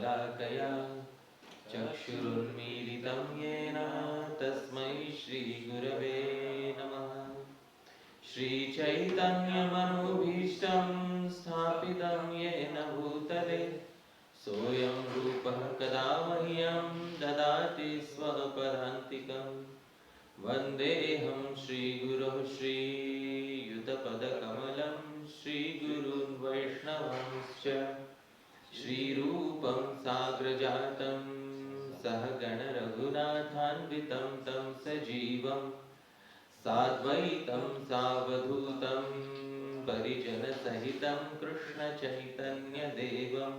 शलाकया चक्षुरुन्मीलितं येन तस्मै श्रीगुरवे नमः। श्रीचैतन्यमनोभीष्टं स्थापितं येन भूतले सोऽयं रूपः कदा मह्यं ददाति स्वपदान्तिकं। वन्देऽहं श्रीगुरोः श्रीयुतपदकमलं श्रीगुरून् वैष्णवांश्च श्रीरूपं साग्रजातं सहगणरघुनाथान्वितं तं सजीवं साद्वैतं सावधूतं परिजनसहितं कृष्णचैतन्यदेवं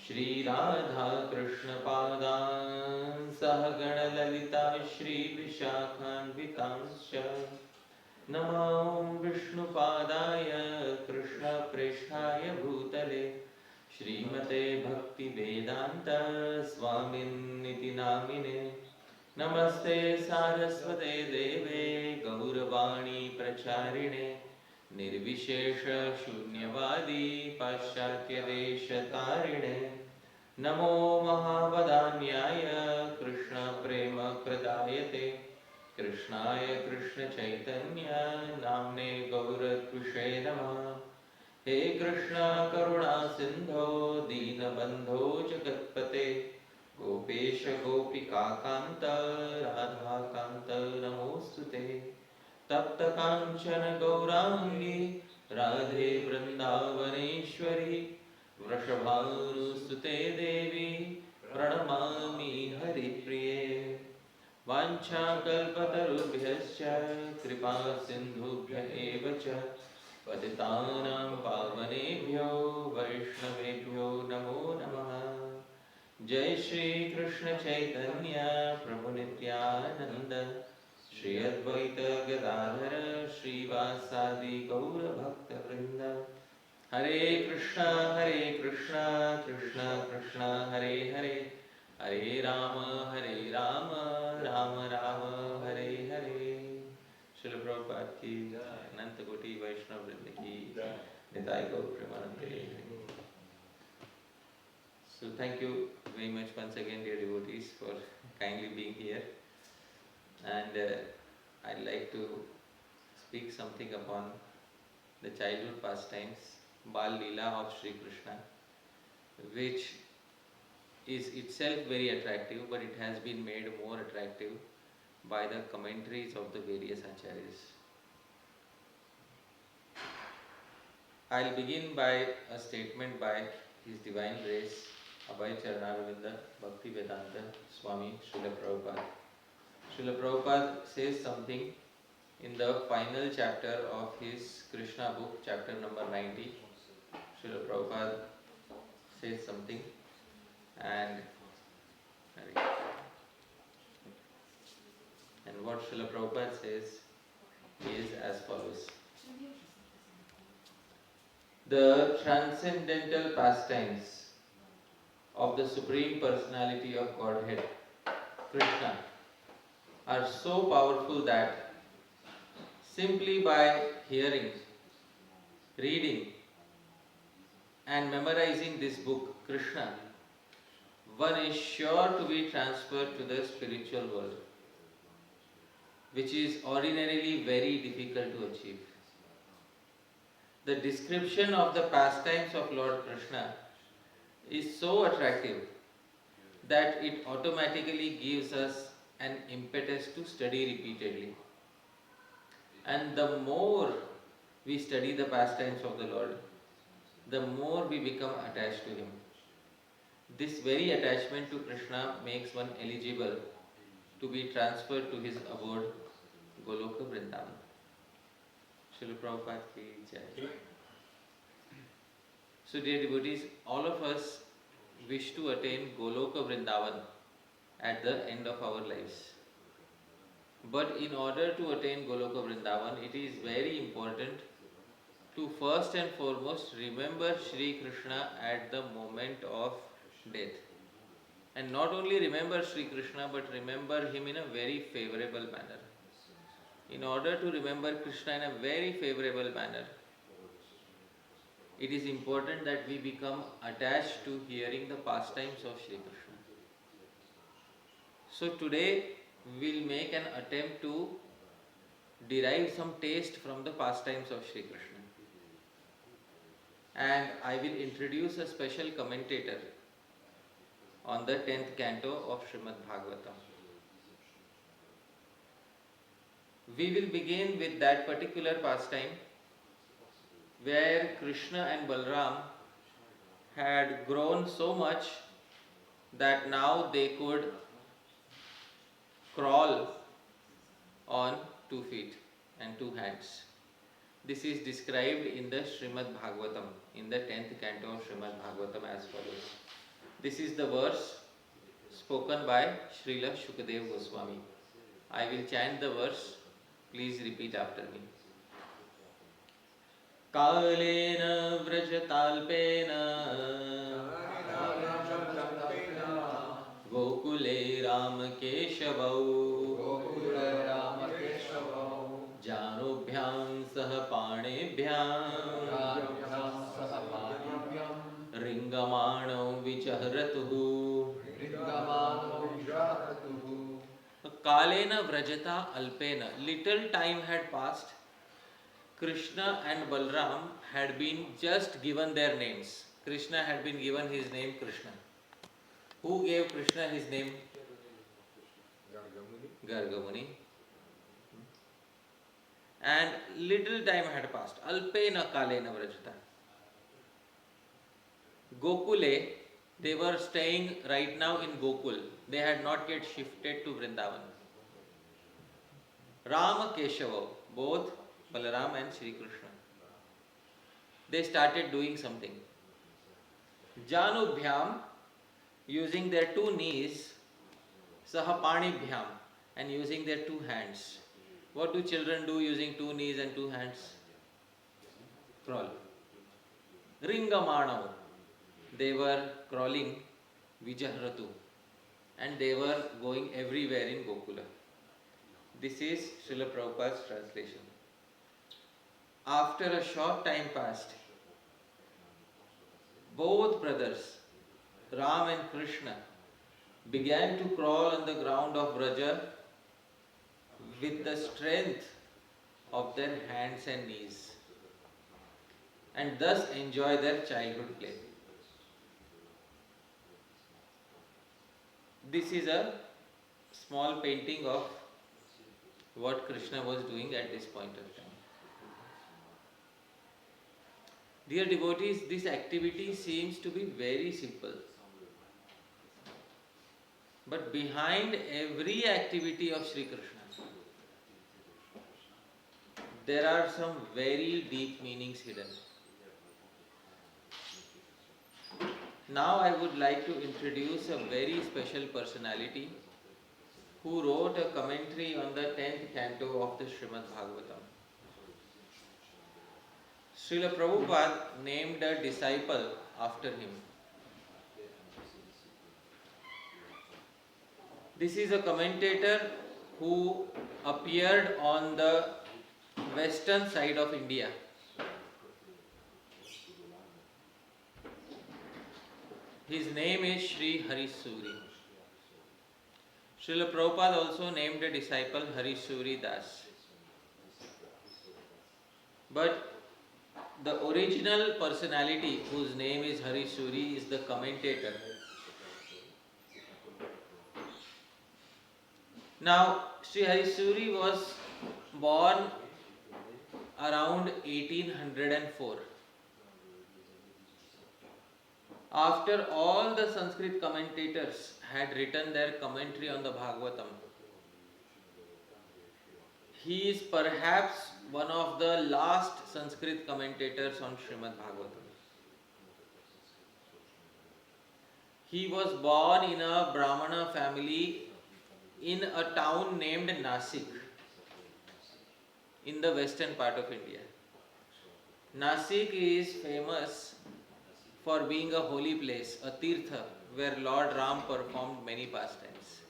श्रीराधाकृष्णपादान् सहगणललिता श्रीविशाखान्वितांश्च नमो विष्णुपादाय कृष्णप्रेष्ठाय भूतले श्रीमते भक्तिवेदान्त स्वामिन्निति नामिने। नमस्ते सारस्वते देवे गौरवाणी प्रचारिणे निर्विशेष शून्यवादी पाश्चात्यदेशतारिणे। नमो महावदान्याय कृष्ण प्रेम प्रदायते कृष्णाय कृष्ण चैतन्य नाम्ने गौरत्विषे नमः। हे कृष्णा करुणा सिंधो दीनबंधो जगत्पते गोपेश गोपिका कांत राधा कांत नमोस्तुते। तप्त कांचन गौरांगी राधे वृंदावनेश्वरी वृषभानुसुते देवी प्रणमामि हरिप्रिये। वाञ्छाकल्पतरुभ्यश्च कृपा सिन्धुभ्य एव च पतितानां पावनेभ्यो वैष्णवेभ्यो नमो नमः। जय श्री कृष्ण चैतन्य प्रभु नित्यानंद श्री अद्वैत गदाधर श्रीवासादि गौर भक्त वृंद। हरे कृष्णा कृष्णा कृष्णा हरे हरे हरे राम राम राम हरे हरे। श्रील प्रभुपाद की अनंत कोटि वैष्णव वृंद की निताय गौर प्रेमानंदे। So thank you very much once again, dear devotees, for kindly being here. And I'd like to speak something upon the childhood pastimes, Bal Leela of Sri Krishna, which is itself very attractive, but it has been made more attractive by the commentaries of the various acharyas. I'll begin by a statement by His Divine Grace Abhay Charanavinda Bhaktivedanta Swami Srila Prabhupada. Srila Prabhupada says something in the final chapter of his Krishna book, chapter number 90. Srila Prabhupada says something, and what Srila Prabhupada says is as follows. The transcendental pastimes of the Supreme Personality of Godhead, Krishna, are so powerful that simply by hearing, reading and memorizing this book, Krishna, one is sure to be transferred to the spiritual world, which is ordinarily very difficult to achieve. The description of the pastimes of Lord Krishna is so attractive that it automatically gives us an impetus to study repeatedly. And the more we study the pastimes of the Lord, the more we become attached to Him. This very attachment to Krishna makes one eligible to be transferred to his abode, Goloka Vrindavan. Srila Prabhupada ki jai. So dear devotees, all of us wish to attain Goloka Vrindavan at the end of our lives. But in order to attain Goloka Vrindavan, it is very important to first and foremost remember Shri Krishna at the moment of death. And not only remember Shri Krishna, but remember him in a very favorable manner. In order to remember Krishna in a very favorable manner, it is important that we become attached to hearing the pastimes of Sri Krishna. So today we will make an attempt to derive some taste from the pastimes of Sri Krishna. And I will introduce a special commentator on the 10th canto of Srimad Bhagavatam. We will begin with that particular pastime where Krishna and Balram had grown so much that now they could crawl on 2 feet and 2 hands. This is described in the Srimad Bhagavatam, in the 10th canto of Srimad Bhagavatam as follows. This is the verse spoken by Srila Shukadev Goswami. I will chant the verse. Please repeat after me. Kalena vrajatalpena Gokule Ramakeshavau Janubhyam Sahapanebhyam Ringamano Vichahratuhu Kalena Vrajata Alpena. Little time had passed. Krishna and Balram had been just given their names. Krishna had been given his name Krishna. Who gave Krishna his name? Gargamuni. And little time had passed. Alpena Kalena Vrajata. Gokule, they were staying right now in Gokul. They had not yet shifted to Vrindavan. Rama Keshava, both Balaram and Sri Krishna, they started doing something. Janubhyam, using their 2 knees, Sahapanibhyam, and using their 2 hands. What do children do using 2 knees and 2 hands? Crawl. Ringamano, they were crawling Vijahratu, and they were going everywhere in Gokula. This is Srila Prabhupada's translation. After a short time passed, both brothers, Ram and Krishna, began to crawl on the ground of Braja with the strength of their hands and knees, and thus enjoy their childhood play. This is a small painting of what Krishna was doing at this point of time. Dear devotees, this activity seems to be very simple. But behind every activity of Sri Krishna, there are some very deep meanings hidden. Now I would like to introduce a very special personality who wrote a commentary on the 10th canto of the Srimad Bhagavatam. Srila Prabhupada named a disciple after him. This is a commentator who appeared on the western side of India. His name is Sri Harisuri. Srila Prabhupada also named a disciple Harisuri Das. But the original personality whose name is Harisuri is the commentator. Now, Sri Harisuri was born around 1804. After all the Sanskrit commentators had written their commentary on the Bhagavatam, he is perhaps one of the last Sanskrit commentators on Srimad Bhagavatam. He was born in a Brahmana family in a town named Nasik in the western part of India. Nasik is famous for being a holy place, a tirtha, where Lord Ram performed many pastimes.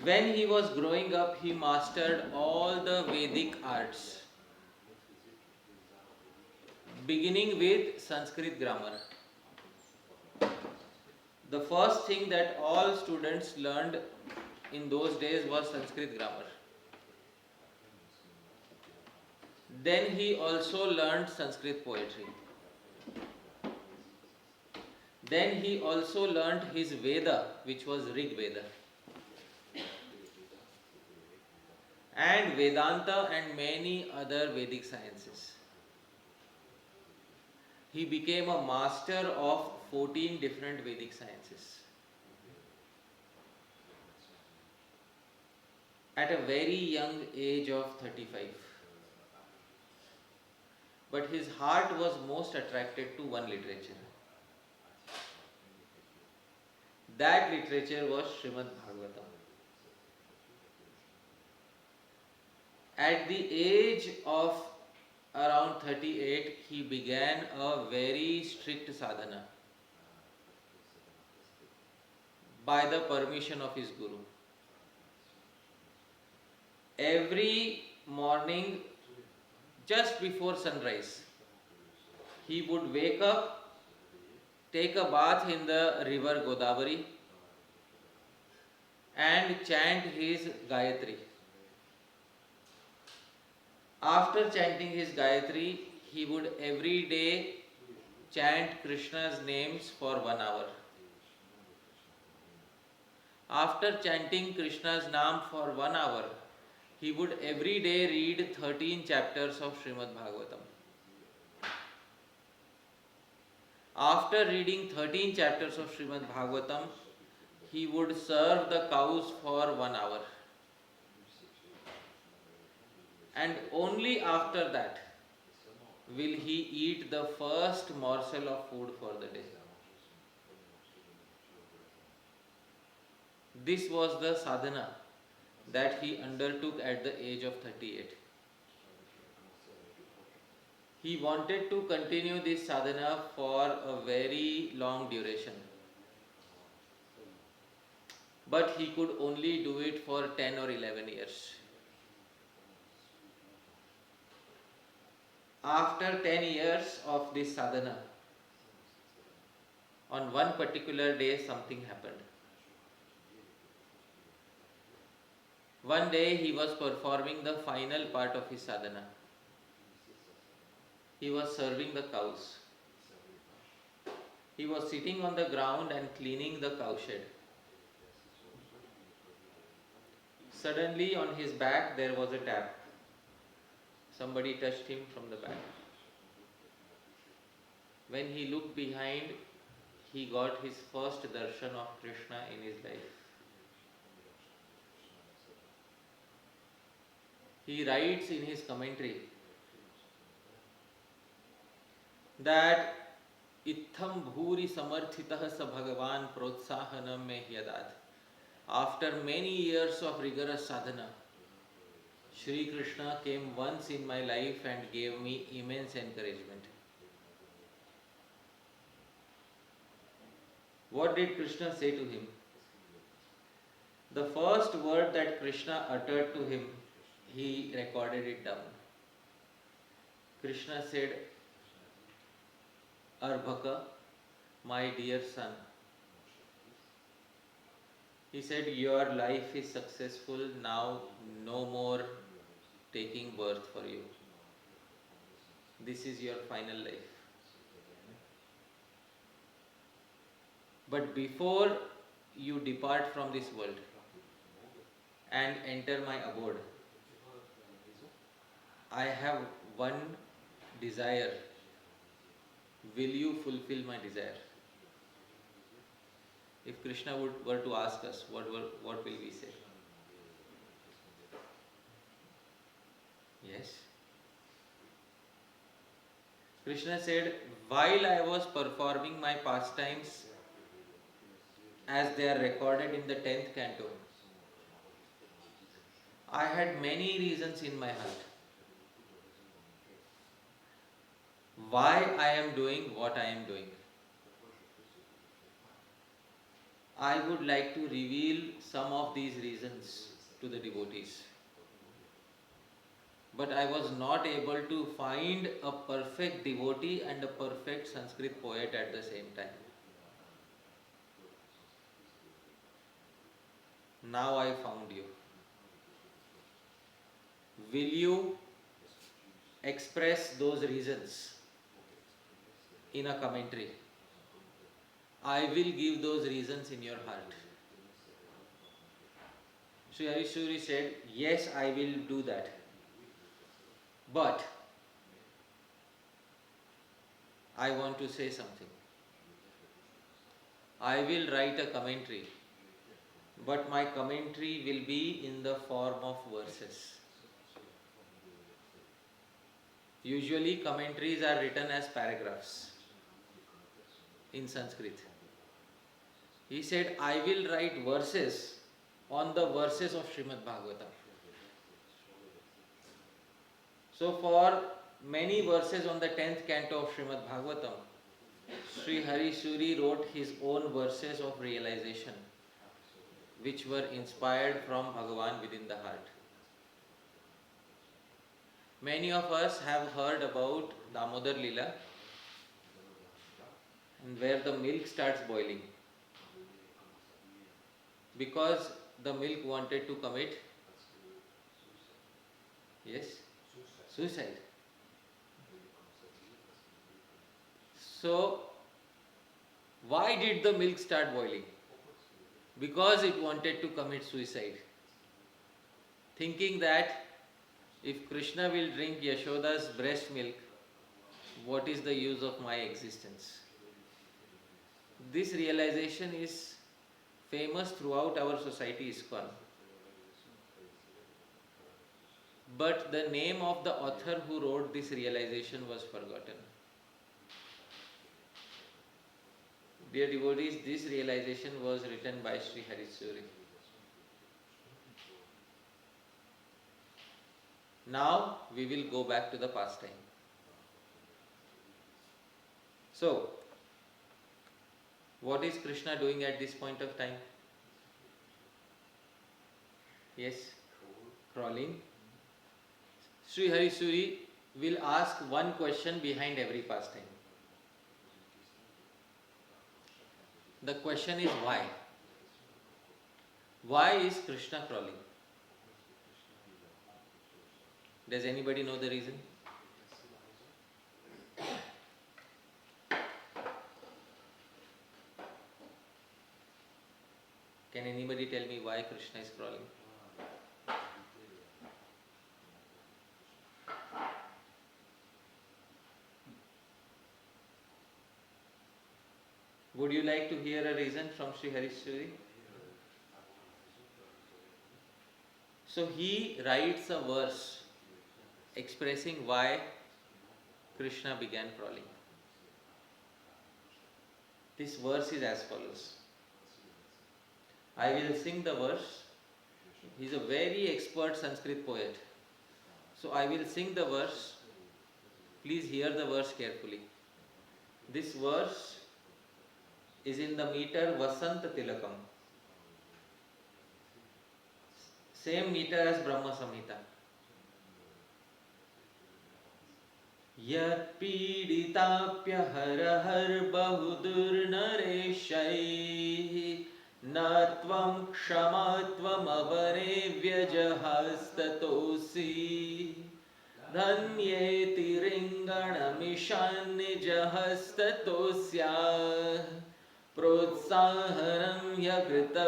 When he was growing up, he mastered all the Vedic arts, beginning with Sanskrit grammar. The first thing that all students learned in those days was Sanskrit grammar. Then he also learned Sanskrit poetry. Then he also learned his Veda, which was Rig Veda, and Vedanta and many other Vedic sciences. He became a master of 14 different Vedic sciences. At a very young age of 35. But his heart was most attracted to one literature. That literature was Srimad Bhagavatam. At the age of around 38, he began a very strict sadhana by the permission of his guru. Every morning, just before sunrise, he would wake up, take a bath in the river Godavari, and chant his Gayatri. After chanting his Gayatri, he would every day chant Krishna's names for 1 hour. After chanting Krishna's name for 1 hour, he would every day read 13 chapters of Srimad Bhagavatam. After reading 13 chapters of Srimad Bhagavatam, he would serve the cows for 1 hour. And only after that will he eat the first morsel of food for the day. This was the sadhana that he undertook at the age of 38. He wanted to continue this sadhana for a very long duration. But he could only do it for 10 or 11 years. After 10 years of this sadhana, on one particular day something happened. One day he was performing the final part of his sadhana. He was serving the cows. He was sitting on the ground and cleaning the cowshed. Suddenly on his back there was a tap. Somebody touched him from the back. When he looked behind, he got his first darshan of Krishna in his life. He writes in his commentary that Itham bhuri samarthitah sa bhagavan protsahanam me hyadad. After many years of rigorous sadhana, Shri Krishna came once in my life and gave me immense encouragement. What did Krishna say to him? The first word that Krishna uttered to him, he recorded it down. Krishna said, Arbhaka, my dear son. He said, your life is successful, now no more taking birth for you. This is your final life. But before you depart from this world and enter my abode, I have one desire. Will you fulfill my desire? If Krishna were to ask us, what will we say? Yes. Krishna said, while I was performing my pastimes as they are recorded in the 10th canto, I had many reasons in my heart why I am doing what I am doing. I would like to reveal some of these reasons to the devotees. But I was not able to find a perfect devotee and a perfect Sanskrit poet at the same time. Now I found you. Will you express those reasons in a commentary? I will give those reasons in your heart. Sri Harishuri said, yes, I will do that. But I want to say something. I will write a commentary, but my commentary will be in the form of verses. Usually commentaries are written as paragraphs in Sanskrit. He said, I will write verses on the verses of Srimad Bhagavatam. So for many verses on the 10th canto of Srimad Bhagavatam, Sri Harishuri wrote his own verses of realization, which were inspired from Bhagavan within the heart. Many of us have heard about Damodar Lila, and where the milk starts boiling. Because the milk wanted to commit, yes, suicide. So, why did the milk start boiling? Because it wanted to commit suicide. Thinking that if Krishna will drink Yashoda's breast milk, what is the use of my existence? This realization is famous throughout our society, ISKCON. But the name of the author who wrote this realization was forgotten. Dear devotees, this realization was written by Sri Harishuri. Now we will go back to the pastime. So, what is Krishna doing at this point of time? Yes, crawling. Sri Harishuri will ask one question behind every pastime. The question is why? Why is Krishna crawling? Does anybody know the reason? Can anybody tell me why Krishna is crawling? Would you like to hear a reason from Sri Harishuri? So he writes a verse expressing why Krishna began crawling. This verse is as follows. I will sing the verse. He is a very expert Sanskrit poet. So I will sing the verse. Please hear the verse carefully. This verse is in the meter Vasanta Tilakam. Same meter as Brahma Samhita. Yat piditapya har har bahudur nareshai natvam kshamatvam avare vyajahastatosi dhanyeti ringanamishan nijahastatosyah protsahanam yagrita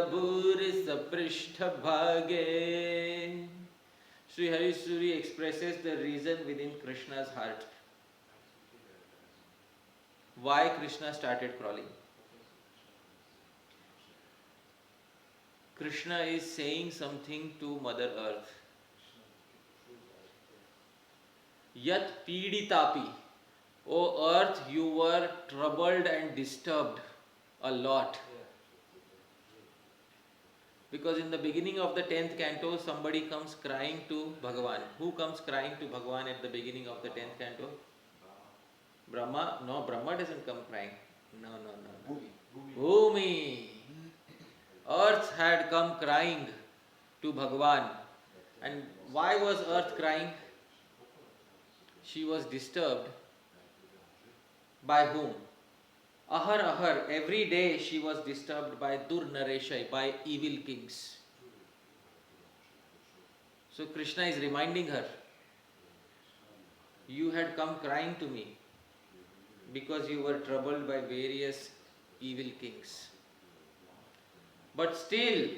saprishtha bhage. Sri Harishuri expresses the reason within Krishna's heart. Why Krishna started crawling? Krishna is saying something to Mother Earth. Yat piditapi. O earth, you were troubled and disturbed a lot. Because in the beginning of the 10th canto, somebody comes crying to Bhagavan. Who comes crying to Bhagavan at the beginning of the 10th canto? Brahma? No, Brahma doesn't come crying. No. Bhumi. Earth had come crying to Bhagwan. And why was Earth crying? She was disturbed by whom? Ahar Ahar, every day she was disturbed by Dur Nareshai, by evil kings. So Krishna is reminding her, you had come crying to me because you were troubled by various evil kings. But still,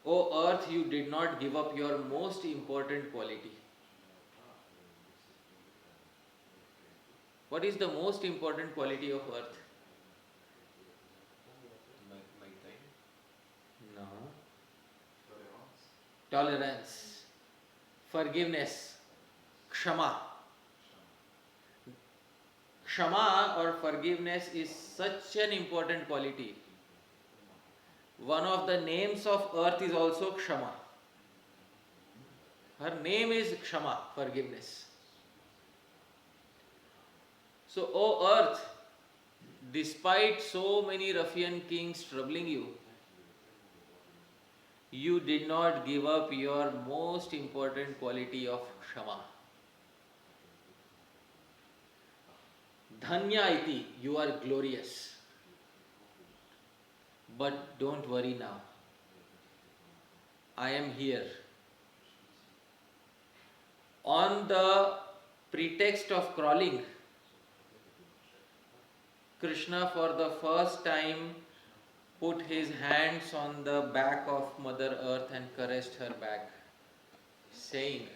O earth, you did not give up your most important quality. What is the most important quality of earth? No. Tolerance, forgiveness, kshama. Kshama or forgiveness is such an important quality. One of the names of earth is also Kshama. Her name is Kshama, forgiveness. So, O earth, despite so many ruffian kings troubling you, you did not give up your most important quality of Kshama. Dhanya iti, you are glorious. But don't worry now. I am here. On the pretext of crawling, Krishna for the first time put his hands on the back of Mother Earth and caressed her back, saying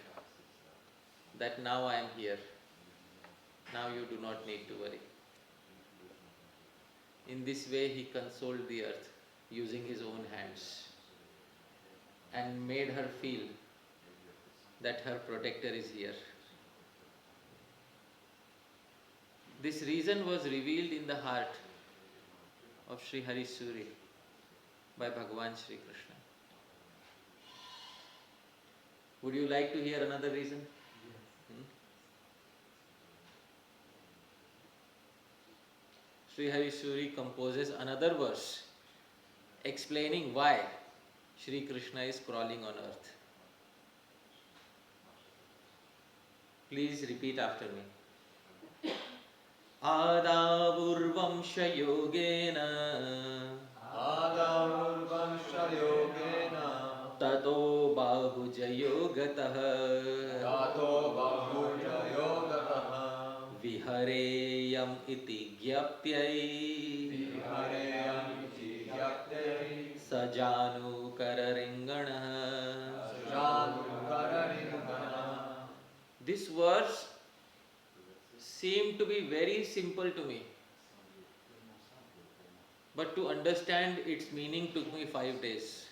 that now I am here. Now you do not need to worry. In this way he consoled the earth using his own hands and made her feel that her protector is here. This reason was revealed in the heart of Sri Hari Suri by Bhagavan Sri Krishna. Would you like to hear another reason? Sri Hari Suri composes another verse explaining why Sri Krishna is crawling on earth. Please repeat after me. Adavurvamsha yogena tato bahujayogataha vihareyam iti gyapyai sajanu kararingana. This verse seemed to be very simple to me, but to understand its meaning took me 5 days.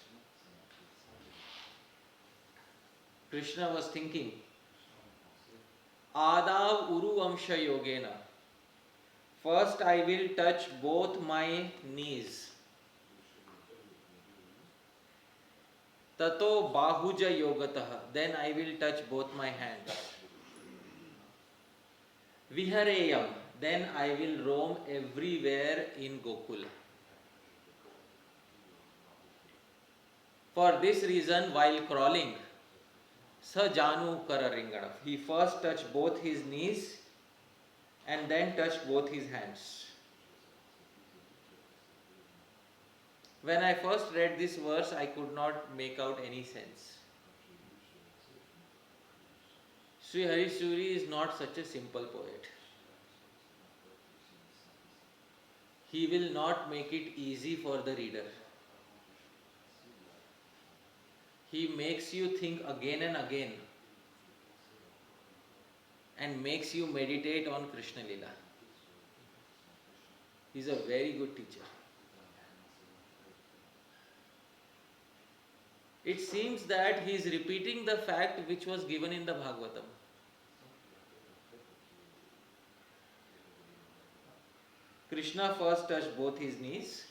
Krishna was thinking, Adav Uru Amsha Yogena. First I will touch both my knees. Tato Bahuja Yogataha. Then I will touch both my hands. Vihareyam. Then I will roam everywhere in Gokula. For this reason, while crawling, Sajanu Kararingana. He first touched both his knees and then touched both his hands. When I first read this verse, I could not make out any sense. Sri Hari Suri is not such a simple poet. He will not make it easy for the reader. He makes you think again and again and makes you meditate on Krishna Lila. He is a very good teacher. It seems that he is repeating the fact which was given in the Bhagavatam. Krishna first touched both his knees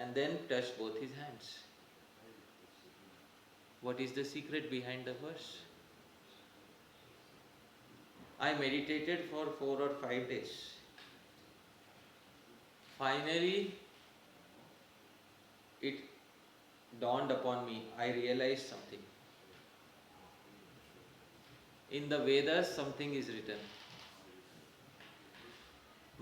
and then touched both his hands. What is the secret behind the verse? I meditated for 4 or 5 days. Finally, it dawned upon me, I realized something. In the Vedas, something is written.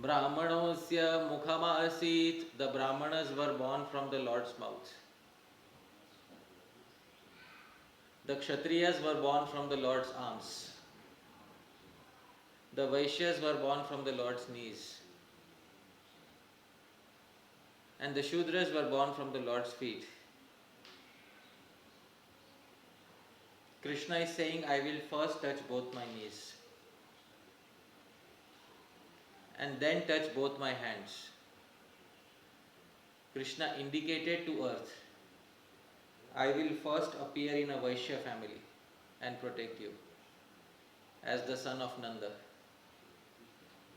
Brahmanosya mukhama asit. The Brahmanas were born from the Lord's mouth. The Kshatriyas were born from the Lord's arms. The Vaishyas were born from the Lord's knees. And the Shudras were born from the Lord's feet. Krishna is saying, I will first touch both my knees and then touch both my hands. Krishna indicated to earth, I will first appear in a Vaishya family and protect you as the son of Nanda.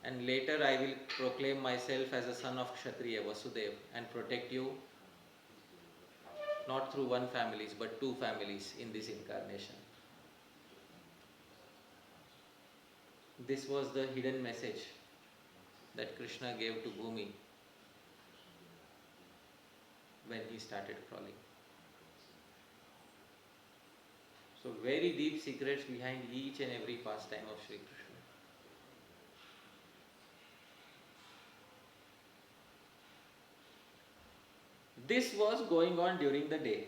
And later I will proclaim myself as a son of Kshatriya, Vasudeva, and protect you not through one family but two families in this incarnation. This was the hidden message that Krishna gave to Bhumi when he started crawling. So very deep secrets behind each and every pastime of Sri Krishna. This was going on during the day.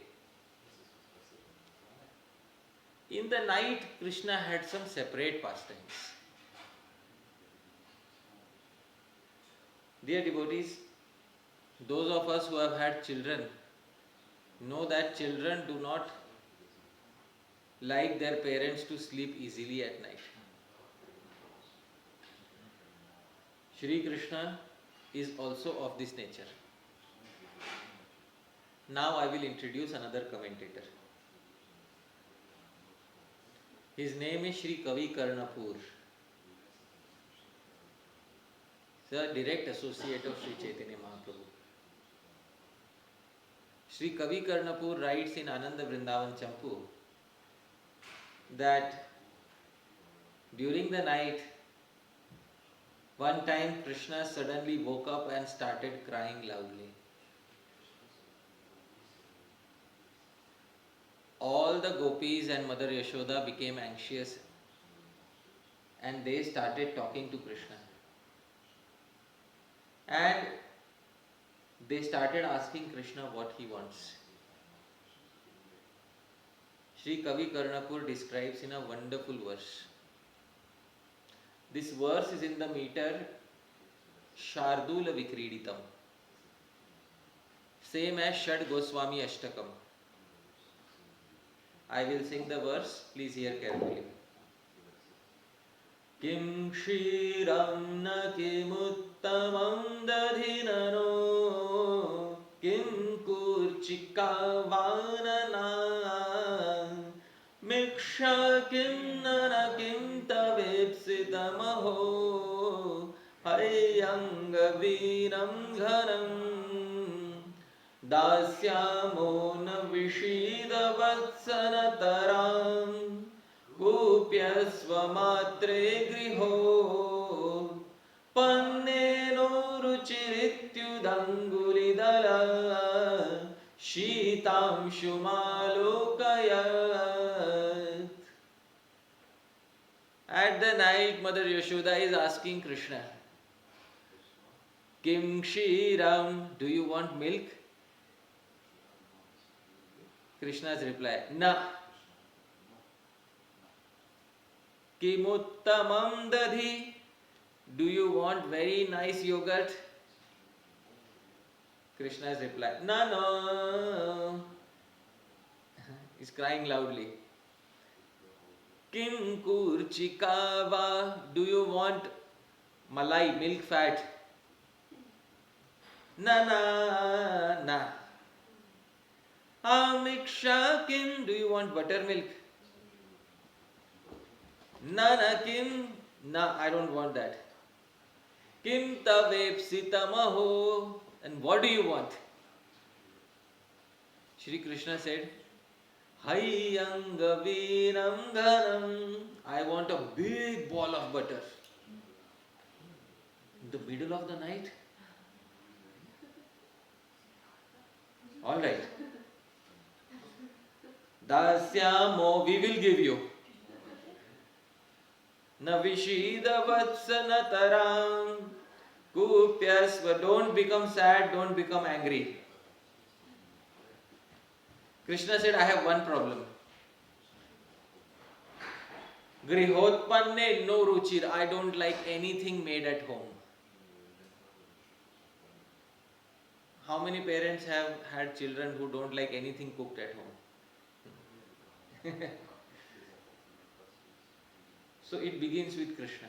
In the night, Krishna had some separate pastimes. Dear devotees, those of us who have had children know that children do not like their parents to sleep easily at night. Shri Krishna is also of this nature. Now I will introduce another commentator. His name is Shri Kavi Karnapur. He is a direct associate of Sri Chaitanya Mahaprabhu. Shri Kavi Karnapur writes in Ananda Vrindavan Champu that during the night, one time Krishna suddenly woke up and started crying loudly. All the gopis and Mother Yashoda became anxious and they started talking to Krishna. And they started asking Krishna what he wants. Shri Kavi Karnapur describes in a wonderful verse. This verse is in the meter Shardula Vikriditam, same as Shad Goswami Ashtakam. I will sing the verse, please hear carefully. Kim Shiram na kimuttamam dadhinano kim kurchika vanana miksha kim nana kim tavepsidamaho hayanga vinam ghanam Dasyamo na vishida vatsanataram Gopyasva matre griho Panneno ruchirityudangulidala Shitam shumalokayat. At the night, Mother Yashoda is asking Krishna, Kim Kshiram, do you want milk? Krishna's reply, Na. Kimuttamam dadhi, do you want very nice yogurt? Krishna's reply, No, no. He's crying loudly. Kim kurchikava, do you want malai, milk fat? Na, na, na. Amiksha kim, do you want buttermilk? Na na kim, na, I don't want that. Kim tavepsitamaho, and what do you want? Shri Krishna said, Hayangavinam ghanam, I want a big ball of butter. In the middle of the night? All right. Dasyamo, we will give you. Navishida vatsana taram. Kupyasva, don't become sad, don't become angry. Krishna said, I have one problem. Grihotpanne no ruchir. I don't like anything made at home. How many parents have had children who don't like anything cooked at home? So it begins with Krishna.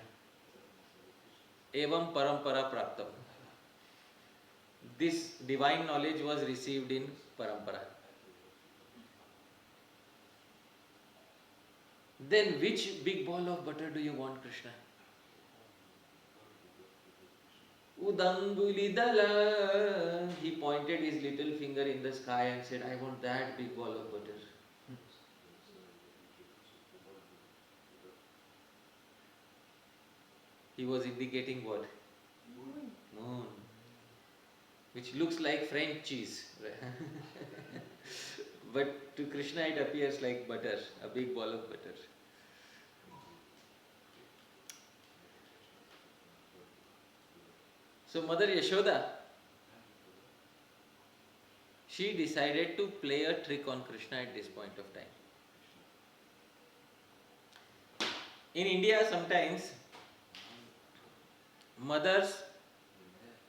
Evam parampara praptam. This divine knowledge was received in parampara. Then which big ball of butter do you want, Krishna? Udangulidala. He pointed his little finger in the sky and said, I want that big ball of butter. He was indicating what? Moon. Which looks like French cheese. But to Krishna it appears like butter, a big ball of butter. So Mother Yashoda, she decided to play a trick on Krishna at this point of time. In India, sometimes mothers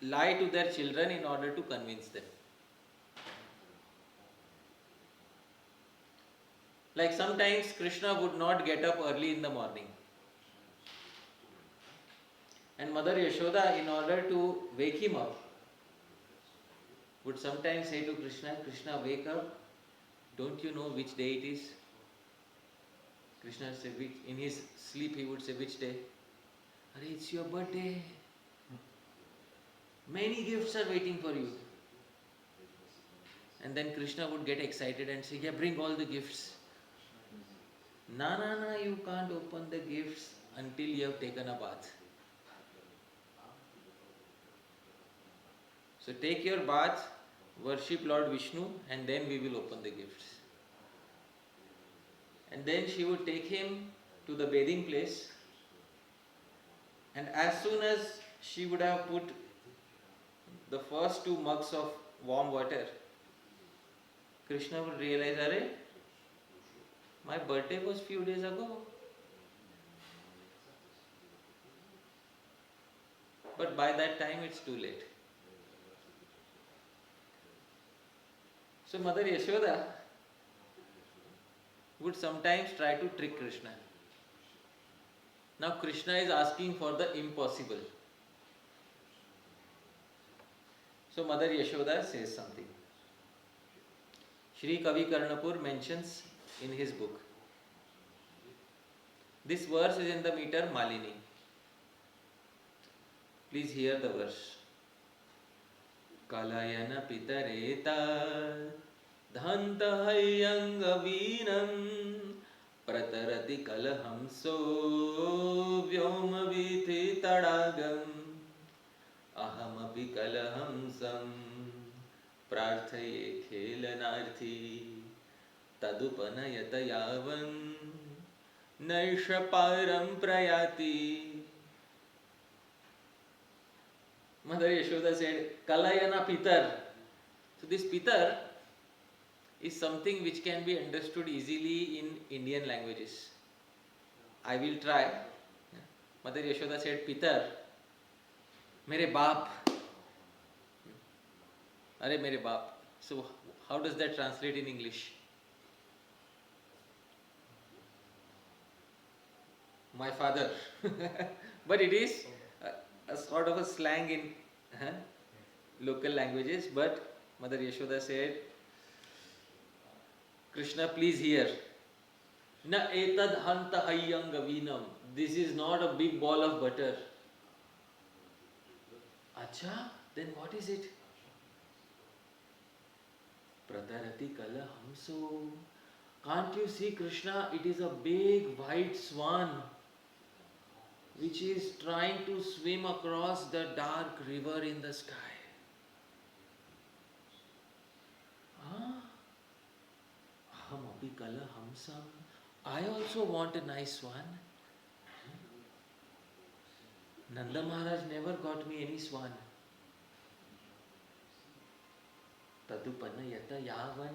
lie to their children in order to convince them. Like sometimes Krishna would not get up early in the morning. And Mother Yashoda, in order to wake him up, would sometimes say to Krishna, Krishna, wake up. Don't you know which day it is? Krishna said, in his sleep he would say, which day? Arey, it's your birthday. Many gifts are waiting for you. And then Krishna would get excited and say, yeah, bring all the gifts. No, you can't open the gifts until you have taken a bath. So take your bath, worship Lord Vishnu, and then we will open the gifts. And then she would take him to the bathing place, and as soon as she would have put the first 2 mugs of warm water, Krishna would realize, Arey, my birthday was few days ago. But by that time it's too late. So Mother Yashoda would sometimes try to trick Krishna. Now Krishna is asking for the impossible. So Mother Yashoda says something. Shri Kavi Karnapur mentions in his book. This verse is in the meter Malini. Please hear the verse. Kalayana pitareta dhanta hayanga veenam pratarati kalahamso vyoma viti tadagam ahamapi kalahamsam prarthaye khelanarthi tadupanayata yavan naishaparam prayati. Mother Yashoda said, Kalayana Pitar. So this Pitar is something which can be understood easily in Indian languages. I will try. Mother Yashoda said, Pitar, mere baap. Arey mere baap. So how does that translate in English? My father. But it is a sort of a slang in local languages. But Mother Yashoda said, Krishna, please hear. Na etad hanta hayyanga veenam. This is not a big ball of butter. Acha, then what is it? Pratarati kalahamso. Can't you see, Krishna? It is a big white swan which is trying to swim across the dark river in the sky. Abhi kala hamsam. I also want a nice swan. Nanda Maharaj never got me any swan. Tadupana yata yavan.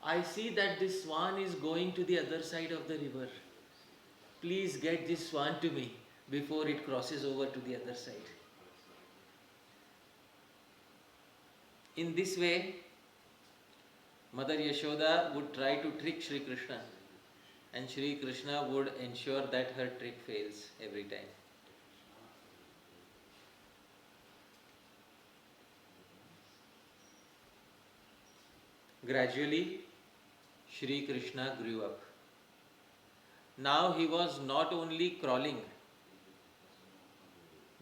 I see that this swan is going to the other side of the river. Please get this swan to me before it crosses over to the other side. In this way, Mother Yashoda would try to trick Sri Krishna, and Sri Krishna would ensure that her trick fails every time. Gradually, Sri Krishna grew up. Now he was not only crawling,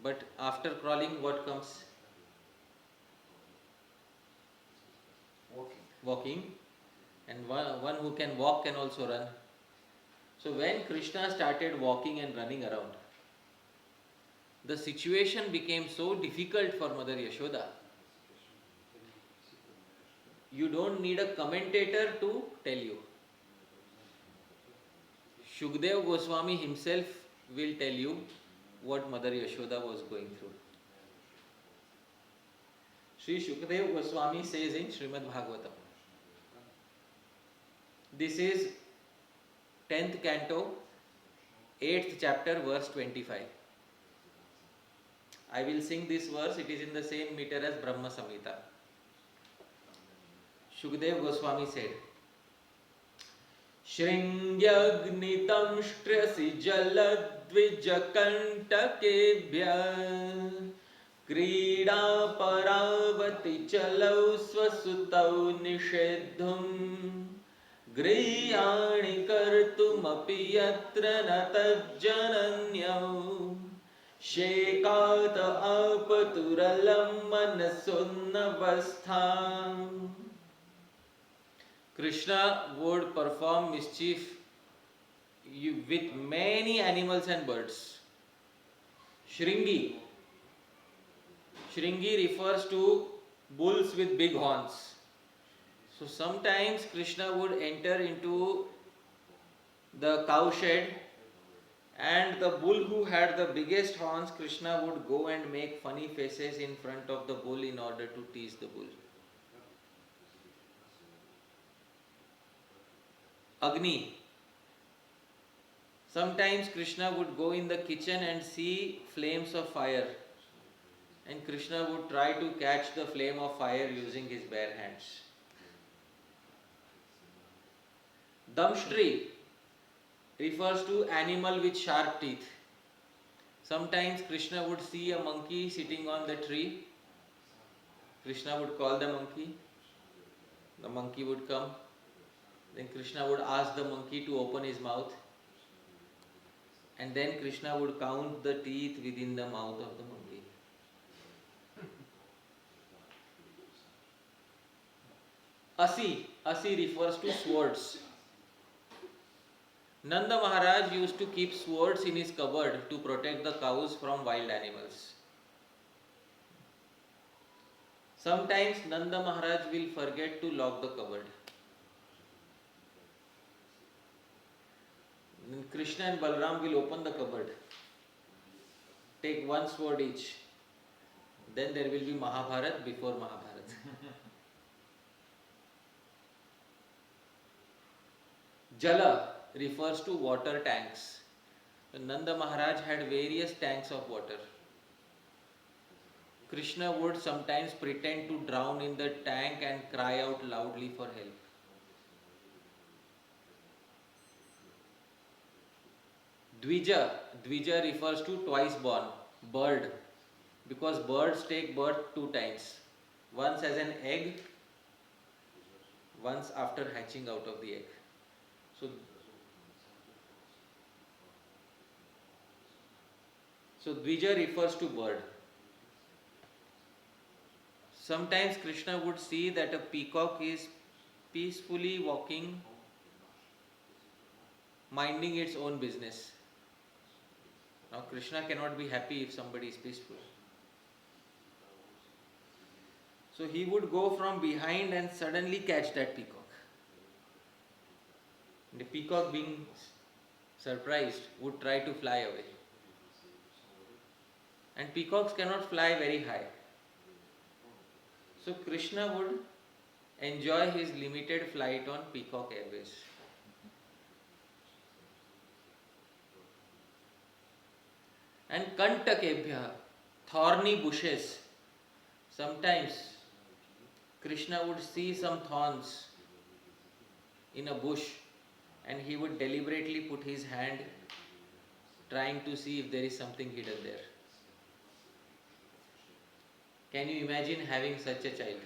but after crawling, what comes? Walking. And one who can walk can also run. So when Krishna started walking and running around, the situation became so difficult for Mother Yashoda. You don't need a commentator to tell you. Shukdev Goswami himself will tell you what Mother Yashoda was going through. Sri Shukdev Goswami says in Srimad Bhagavatam, this is 10th canto, 8th chapter, verse 25. I will sing this verse, it is in the same meter as Brahma Samhita. Shukdev Goswami said, Shringyagnitam shtrasi jaladvijakantакебhya Krida paravati chalau swasutau nishedhum Griyani kartumapi yatra natajjananyau Shekata apaturalam manasunnavastham. Krishna would perform mischief with many animals and birds. Shringi. Shringi refers to bulls with big horns. So sometimes Krishna would enter into the cow shed, and the bull who had the biggest horns, Krishna would go and make funny faces in front of the bull in order to tease the bull. Agni. Sometimes Krishna would go in the kitchen and see flames of fire, and Krishna would try to catch the flame of fire using his bare hands. Damshtri refers to animal with sharp teeth. Sometimes Krishna would see a monkey sitting on the tree. Krishna would call the monkey. The monkey would come. Then Krishna would ask the monkey to open his mouth. And then Krishna would count the teeth within the mouth of the monkey. Asi. Asi refers to swords. Nanda Maharaj used to keep swords in his cupboard to protect the cows from wild animals. Sometimes Nanda Maharaj will forget to lock the cupboard. Then Krishna and Balram will open the cupboard, take one sword each. Then there will be Mahabharat before Mahabharat. Jala refers to water tanks. Nanda Maharaj had various tanks of water. Krishna would sometimes pretend to drown in the tank and cry out loudly for help. Dvija. Dvija refers to twice born, bird, because birds take birth 2 times. Once as an egg, once after hatching out of the egg. So Dvija refers to bird. Sometimes Krishna would see that a peacock is peacefully walking, minding its own business. Now Krishna cannot be happy if somebody is peaceful. So he would go from behind and suddenly catch that peacock. The peacock, being surprised, would try to fly away. And peacocks cannot fly very high. So Krishna would enjoy his limited flight on Peacock Airways. And Kantakebhya, thorny bushes. Sometimes Krishna would see some thorns in a bush and he would deliberately put his hand trying to see if there is something hidden there. Can you imagine having such a child?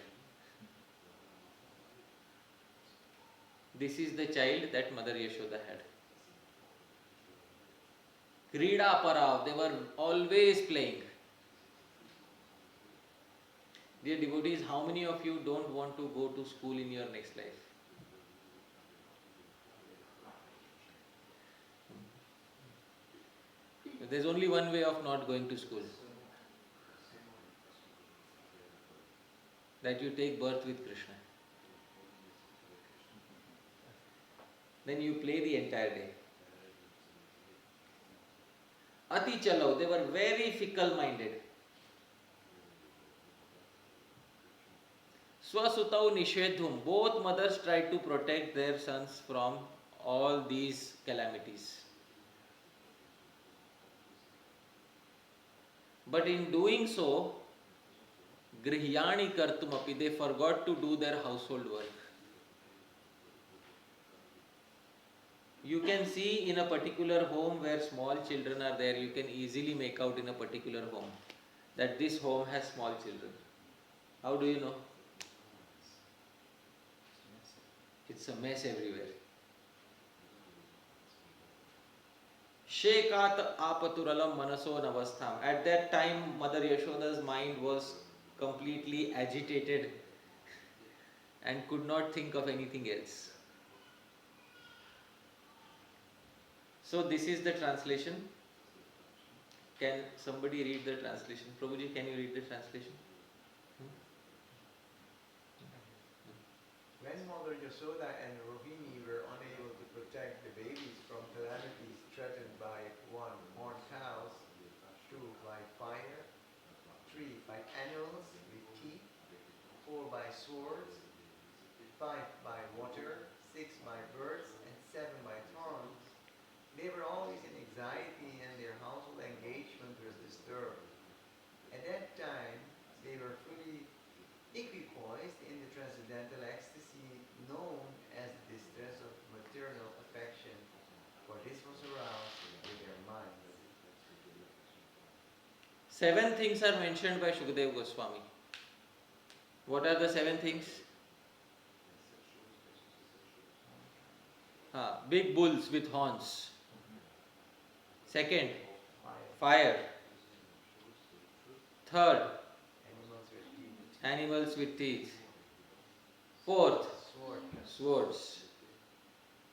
This is the child that Mother Yashoda had. Krida Parav, they were always playing. Dear devotees, how many of you don't want to go to school in your next life? There's only one way of not going to school. That you take birth with Krishna. Then you play the entire day. Ati Chalo, they were very fickle-minded. Swasutau Nishedhum, both mothers tried to protect their sons from all these calamities. But in doing so, Grihyani Kartumapi, they forgot to do their household work. You can see in a particular home where small children are there, you can easily make out in a particular home that this home has small children. How do you know? It's a mess everywhere. Shekat apaturalam manaso navastham. At that time, Mother Yashoda's mind was completely agitated and could not think of anything else. So this is the translation. Can somebody read the translation? Prabhuji, can you read the translation? When Mother Yashoda and Rohini were unable to protect the babies from calamities threatened by 1. Horned cows, 2. by fire, 3. by animals with teeth, 4. by swords, 5. by water, 6. by birds, and 7. by thorns, they were always in anxiety and their household engagement was disturbed. At that time, they were fully equipoised in the transcendental ecstasy known as the distress of maternal affection, for this was aroused in their minds. 7 things are mentioned by Shukadeva Goswami. What are the 7 things? Big bulls with horns. Second, fire. Third, animals with teeth. Fourth, swords.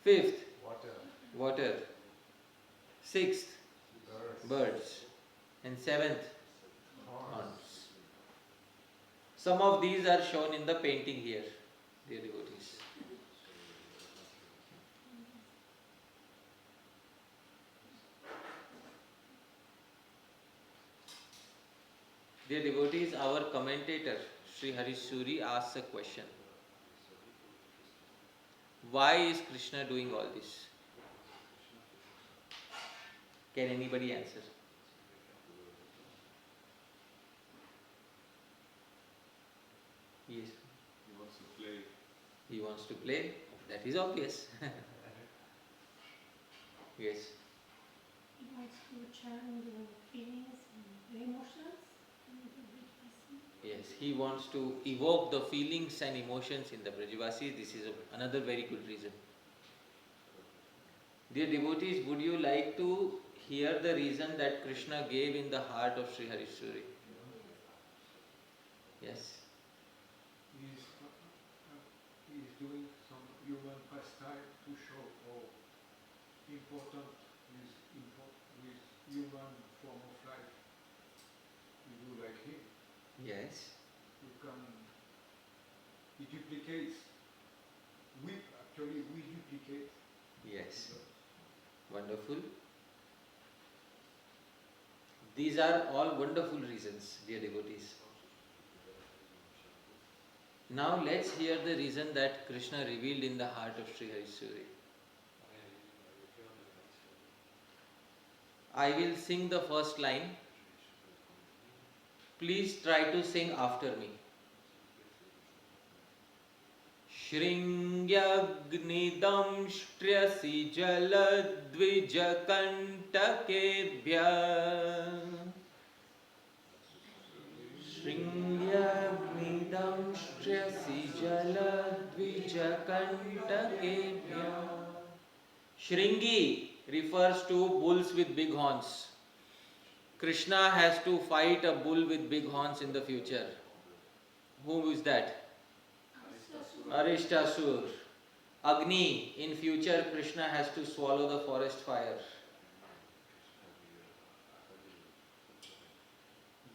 Fifth, water. Sixth, birds. And seventh, horns. Some of these are shown in the painting here, dear devotees. Dear devotees, our commentator, Sri Harishuri, asks a question. Why is Krishna doing all this? Can anybody answer? Yes. He wants to play. He wants to play? That is obvious. Yes. He wants to channel the feelings and the emotions. Yes, he wants to evoke the feelings and emotions in the Brajavasis. This is another very good reason. Dear devotees, would you like to hear the reason that Krishna gave in the heart of Sri Harishuri? Yes. He is doing some human pastime to show how important is with human form of life. You do like him. Yes. He duplicates. We duplicate Yes. Wonderful. These are all wonderful reasons, dear devotees. Now let's hear the reason that Krishna revealed in the heart of Sri Harisuri. I will sing the first line. Please try to sing after me. Shringyagnidamshtriyasi jaladvijakantakebhya Shringyagnidamshtriyasi jaladvijakantakebhya. Shringi refers to bulls with big horns. Krishna has to fight a bull with big horns in the future. Who is that? Arishtasur. Agni, in future Krishna has to swallow the forest fire.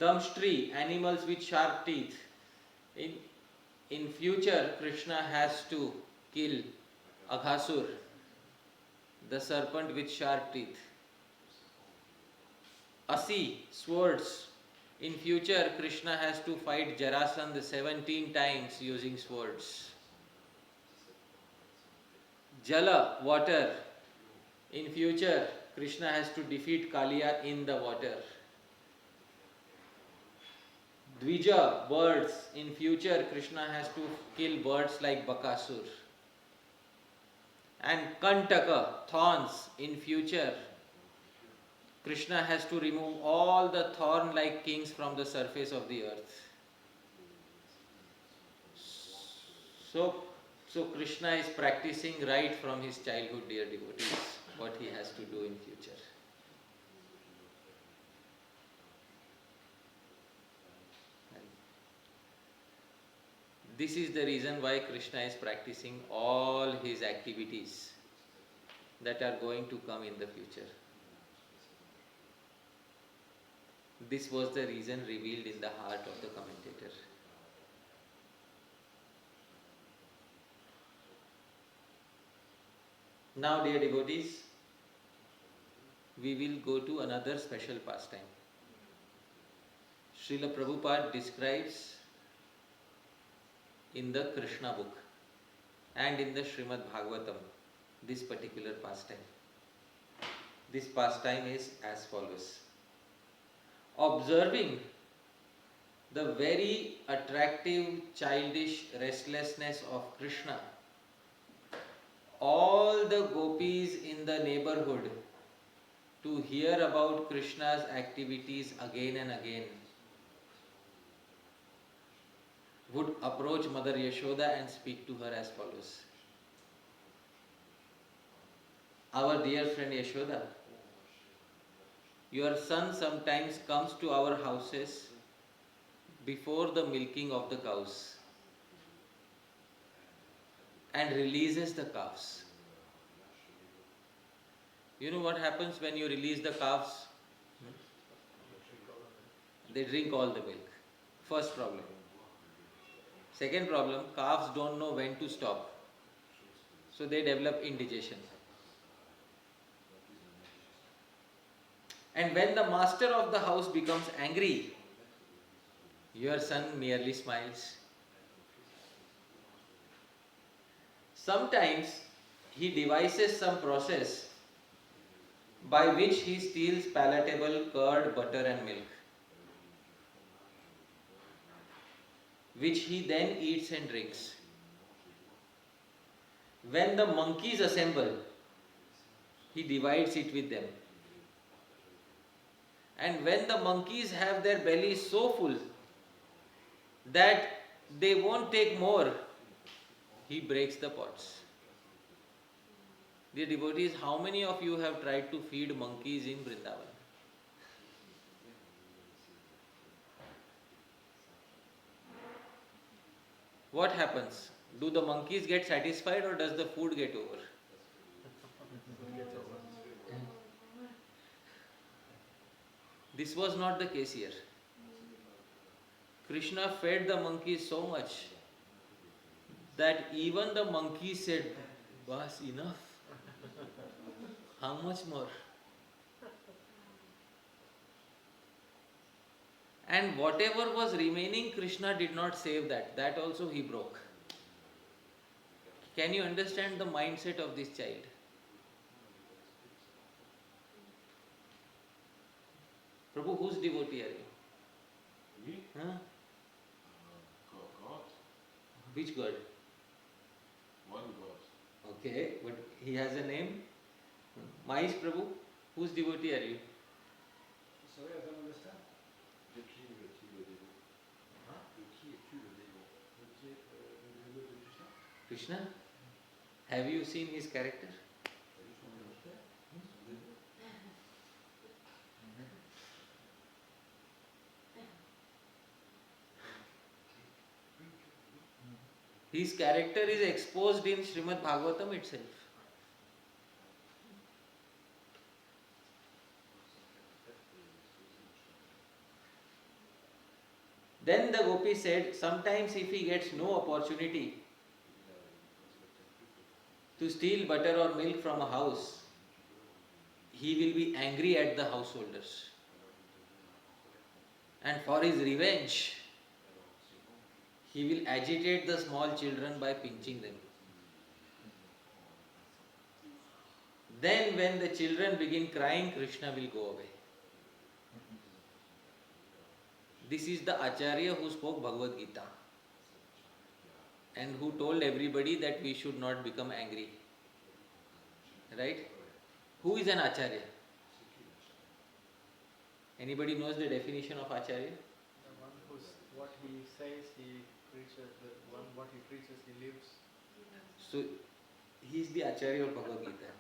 Damstri, animals with sharp teeth. In future Krishna has to kill Aghasur, the serpent with sharp teeth. Asi, swords. In future Krishna has to fight Jarasandha 17 times using swords. Jala, water. In future, Krishna has to defeat Kaliya in the water. Dvija, birds. In future, Krishna has to kill birds like Bakasur. And Kantaka, thorns. In future, Krishna has to remove all the thorn-like kings from the surface of the earth. So Krishna is practicing right from his childhood, dear devotees, what he has to do in future. This is the reason why Krishna is practicing all his activities that are going to come in the future. This was the reason revealed in the heart of the commentator. Now, dear devotees, we will go to another special pastime. Srila Prabhupada describes in the Krishna book and in the Srimad Bhagavatam this particular pastime. This pastime is as follows. Observing the very attractive childish restlessness of Krishna, all the gopis in the neighborhood, to hear about Krishna's activities again and again, would approach Mother Yashoda and speak to her as follows. Our dear friend Yashoda, your son sometimes comes to our houses before the milking of the cows and releases the calves. You know what happens when you release the calves? They drink all the milk. First problem. Second problem, calves don't know when to stop. So they develop indigestion. And when the master of the house becomes angry, your son merely smiles. Sometimes he devises some process by which he steals palatable curd, butter and milk, which he then eats and drinks. When the monkeys assemble, he divides it with them. And when the monkeys have their bellies so full that they won't take more, he breaks the pots. Dear devotees, how many of you have tried to feed monkeys in Vrindavan? What happens? Do the monkeys get satisfied or does the food get over? This was not the case here. Krishna fed the monkeys so much that even the monkeys said, "Bas, enough." How much more? And whatever was remaining, Krishna did not save that. That also he broke. Can you understand the mindset of this child? Prabhu, whose devotee are you? Me? Huh? God. Which God? One God. Okay, but he has a name. Mahesh Prabhu, whose devotee are you? Sorry, I don't understand. De qui es-tu le dévot? Hein? De qui es-tu le dévot? Le dévot de Krishna. Krishna? Have you seen his character? T'as vu son caractère? Son dévot? His character is exposed in Srimad Bhagavatam itself. Then the gopi said, sometimes if he gets no opportunity to steal butter or milk from a house, he will be angry at the householders. And for his revenge, he will agitate the small children by pinching them. Then when the children begin crying, Krishna will go away. This is the Acharya who spoke Bhagavad Gita and who told everybody that we should not become angry. Right? Who is an Acharya? Anybody knows the definition of Acharya? The one who's what he says he preaches, the one what he preaches he lives. So, he is the Acharya of Bhagavad Gita.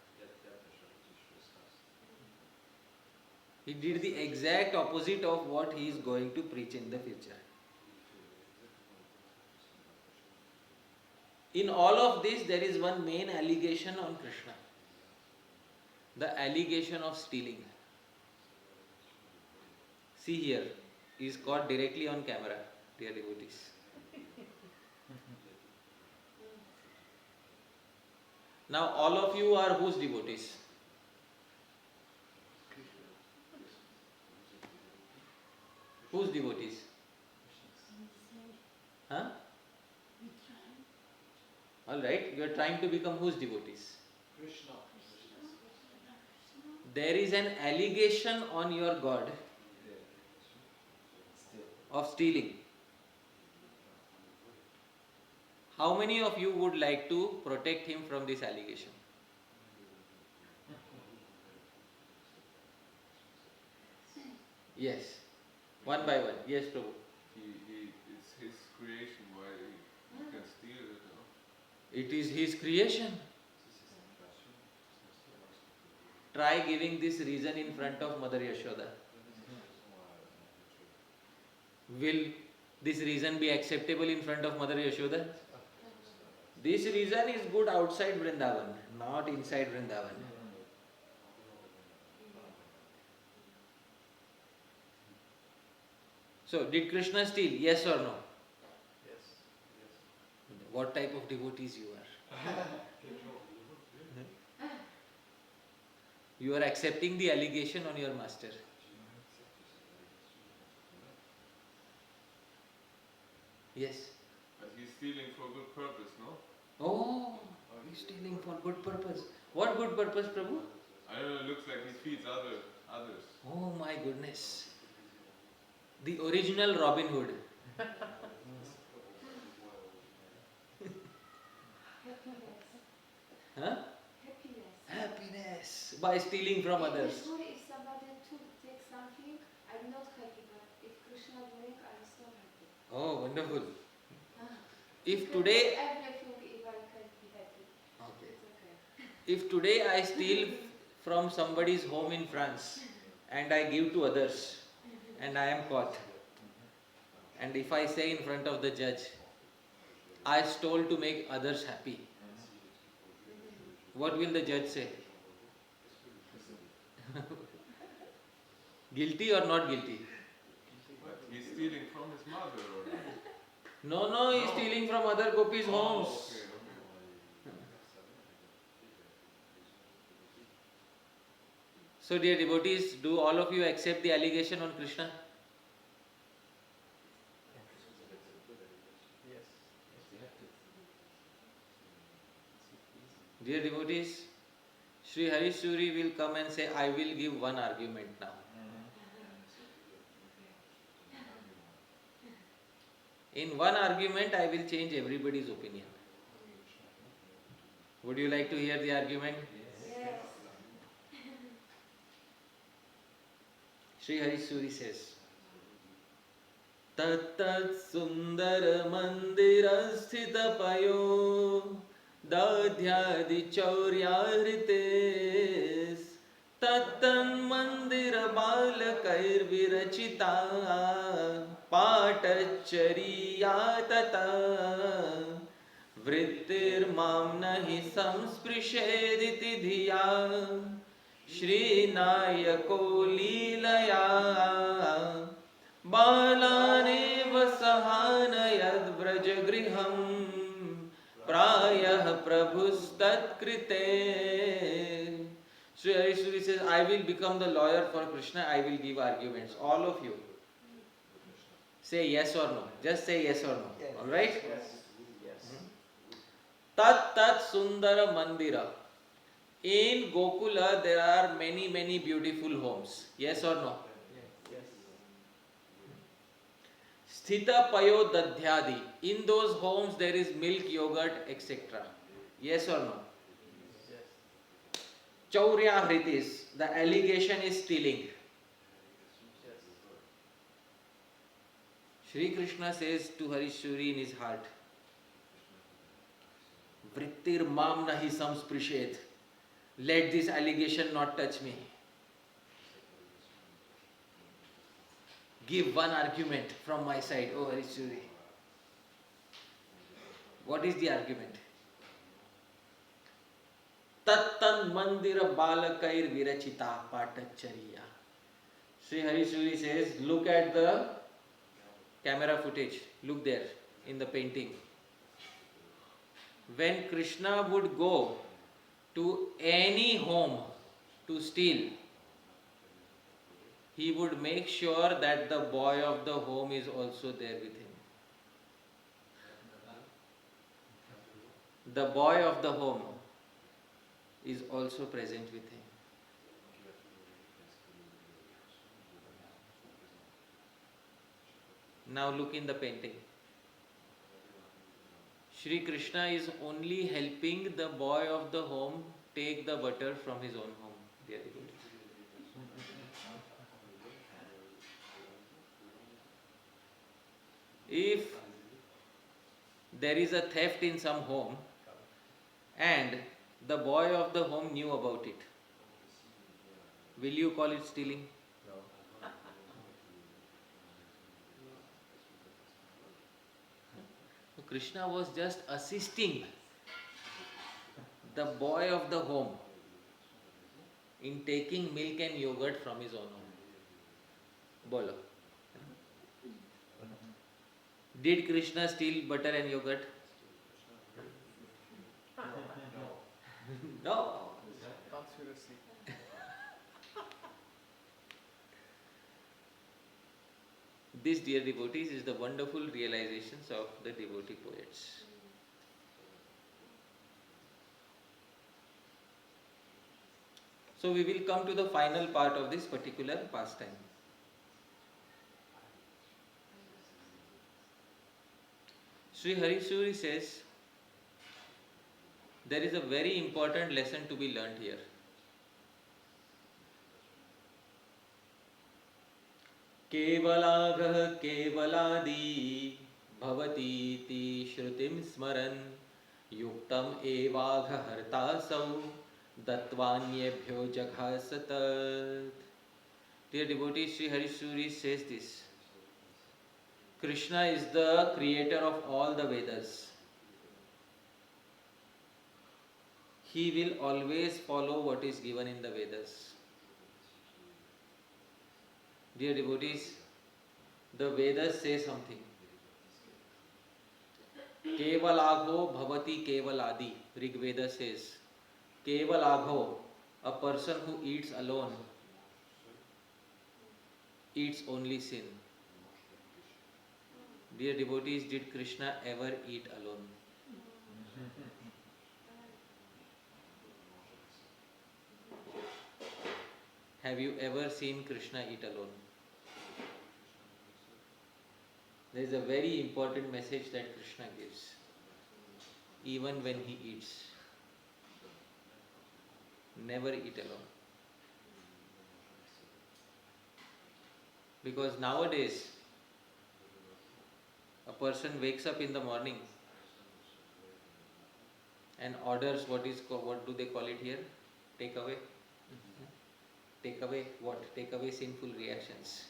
He did the exact opposite of what he is going to preach in the future. In all of this, there is one main allegation on Krishna. The allegation of stealing. See here, he is caught directly on camera, dear devotees. Now all of you are whose devotees? Whose devotees? Huh? Alright, you are trying to become whose devotees? Krishna. There is an allegation on your God of stealing. How many of you would like to protect him from this allegation? Yes. One by one. Yes, Prabhu. It's his creation. Why he can steal it? No? It is his creation. Try giving this reason in front of Mother Yashoda. Will this reason be acceptable in front of Mother Yashoda? This reason is good outside Vrindavan, not inside Vrindavan. So, did Krishna steal? Yes or no? Yes. What type of devotees you are? You are accepting the allegation on your master. Yes. But he's stealing for good purpose, no? Oh, he's stealing for good purpose. What good purpose, Prabhu? I don't know. It looks like he feeds others. Oh my goodness. The original Robin Hood. Huh? Happiness. By stealing from others. Usually if somebody takes something, I'm not happy, but if Krishna doing, I'm so happy. Oh, wonderful. Ah. If You can today... take everything if I can be happy. Okay. It's okay. If today I steal from somebody's home in France and I give to others and I am caught, and if I say in front of the judge, I stole to make others happy, what will the judge say? Guilty or not guilty? But he's stealing from his mother, or No, he is stealing from other gopis' homes. Oh, okay. So dear devotees, do all of you accept the allegation on Krishna? Yes. Dear devotees, Sri Harishuri will come and say, I will give one argument now. In one argument, I will change everybody's opinion. Would you like to hear the argument? Yes. Sri Harishuri says, Tattat sundara mandira sthita payo dadhyadi chauryahritees Tattan mandira balakair virachita patachariya tata Vrittir mam nahi samsprished dhiya श्रीनायको लीलया बालानेव सहानयद्व्रजगृहं प्रायः प्रभुस्तत्कृते. Sri Harishuri says, I will become the lawyer for Krishna, I will give arguments. All of you. Say yes or no. Just say yes or no. Yes. Alright? Yes. Yes. Tat tat sundara mandira. In Gokula, there are many, many beautiful homes. Yes or no? Yes. Sthita payo dadhyadi. In those homes, there is milk, yogurt, etc. Yes or no? Yes. Chaurya hritis. The allegation is stealing. Yes. Shri Krishna says to Harishuri in his heart, Vrittir mam nahi samsprished. Let this allegation not touch me. Give one argument from my side, O Harishuri. What is the argument? Tattan mandira balakair virachita patachariya. Sri Harishuri says, look at the camera footage. Look there in the painting. When Krishna would go to any home to steal, he would make sure that the boy of the home is also there with him. The boy of the home is also present with him. Now look in the painting. Shri Krishna is only helping the boy of the home take the butter from his own home. Dear devotees. If there is a theft in some home and the boy of the home knew about it, will you call it stealing? Krishna was just assisting the boy of the home in taking milk and yogurt from his own home. Bolo. Did Krishna steal butter and yogurt? No. Conspiracy. This, dear devotees, is the wonderful realizations of the devotee poets. So we will come to the final part of this particular pastime. Sri Harishuri says, there is a very important lesson to be learned here. केवलाघः केवलादि भवतीति श्रुतिं स्मरन् युक्तम् एवाघहर्तासौ दत्वान्येभ्यो जघासत. Dear devotee, Sri Harishuri says this. Krishna is the creator of all the Vedas. He will always follow what is given in the Vedas. Dear devotees, the Vedas say something. Kevalagho bhavati kevaladi. Rig Veda says, Kevalagho, a person who eats alone, eats only sin. Dear devotees, did Krishna ever eat alone? Have you ever seen Krishna eat alone? There is a very important message that Krishna gives, even when he eats. Never eat alone. Because nowadays, a person wakes up in the morning and orders what do they call it here? Take away. Take away what? Take away sinful reactions.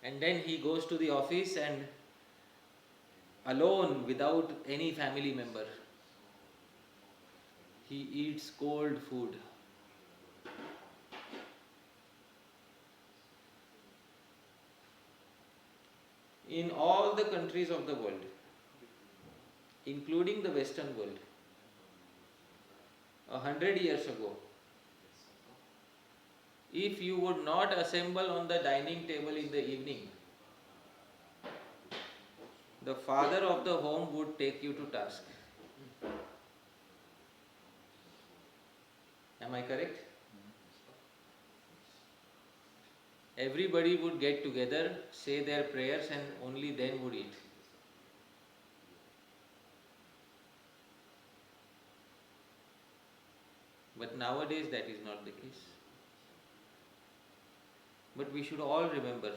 And then he goes to the office and alone, without any family member, he eats cold food. In all the countries of the world, including the Western world, 100 years ago, if you would not assemble on the dining table in the evening, the father of the home would take you to task. Am I correct? Everybody would get together, say their prayers, and only then would eat. But nowadays that is not the case. But we should all remember,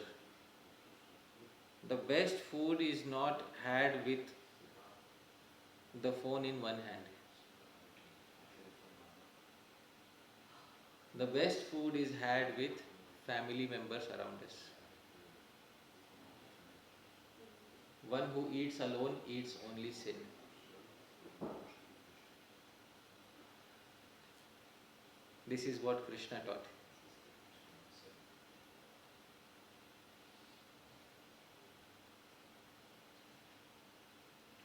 the best food is not had with the phone in one hand. The best food is had with family members around us. One who eats alone eats only sin. This is what Krishna taught.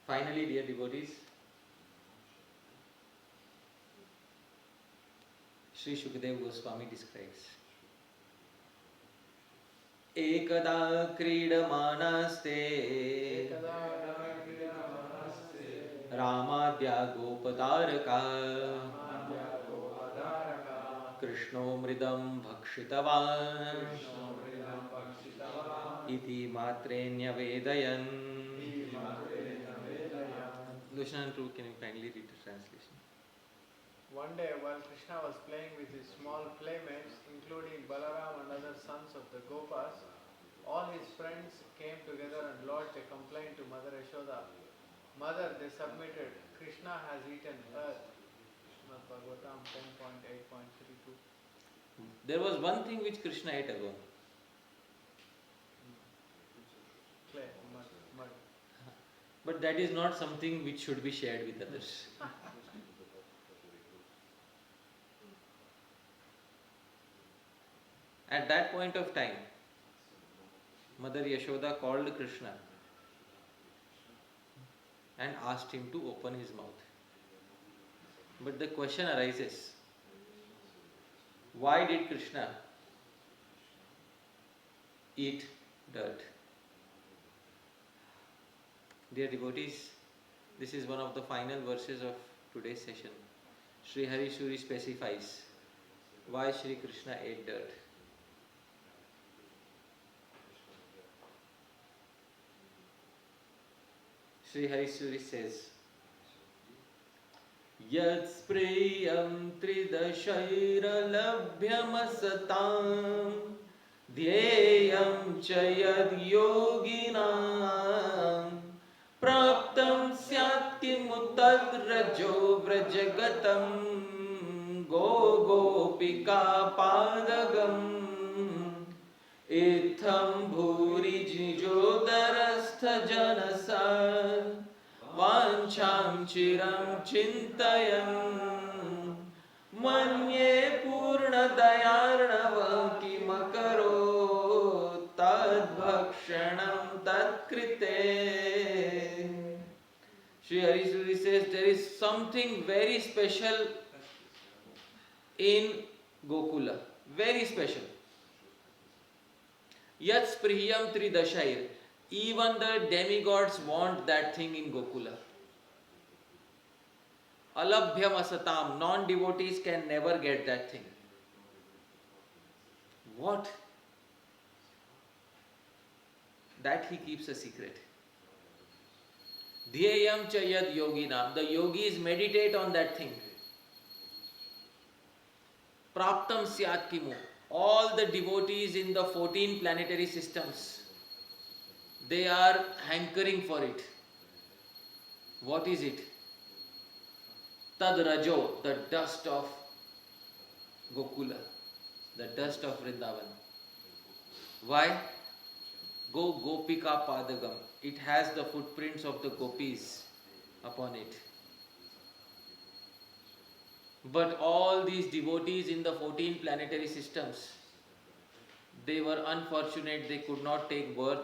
Finally, dear devotees, Sri Shukdev Goswami describes, Ekada kridamanaste Ramadya Gopataraka Krishno mridam bhakshitavan iti matrenya vedayan. Lucian and True, can you kindly read the translation? One day, while Krishna was playing with his small playmates, including Balaram and other sons of the Gopas, all his friends came together and lodged a complaint to Mother Yashoda. Mother, they submitted, Krishna has eaten earth. Srimad Bhagavatam 10.8.32. There was one thing which Krishna ate alone. Clay, mud. But that is not something which should be shared with others. At that point of time, Mother Yashoda called Krishna and asked him to open his mouth. But the question arises, why did Krishna eat dirt? Dear devotees, this is one of the final verses of today's session. Sri Hari Suri specifies why Sri Krishna ate dirt. Sri Hari Suri says, Yad spreyam tridashaira labhyamasatam dhyeyam chayad yoginam praptam syattimutad rajo vrajagatam go gopika padagam itham bhuri jijodarastha janasa vancham chiram chintayam manye purna dayarnava kimakaro tad bhakshanam tad krite. Sri Hari Suri says there is something very special in Gokula. Very special. Yat spriyam tridashair. Even the demigods want that thing in Gokula. Alabhyam asatam. Non-devotees can never get that thing. What? That he keeps a secret. Dhyayam chayad yoginam. The yogis meditate on that thing. Praptam syat kimu. All the devotees in the 14 planetary systems, they are hankering for it. What is it? Tad rajo, the dust of Gokula, the dust of Vrindavan. Why? Go Gopika Padagam. It has the footprints of the gopis upon it. But all these devotees in the 14 planetary systems, they were unfortunate, they could not take birth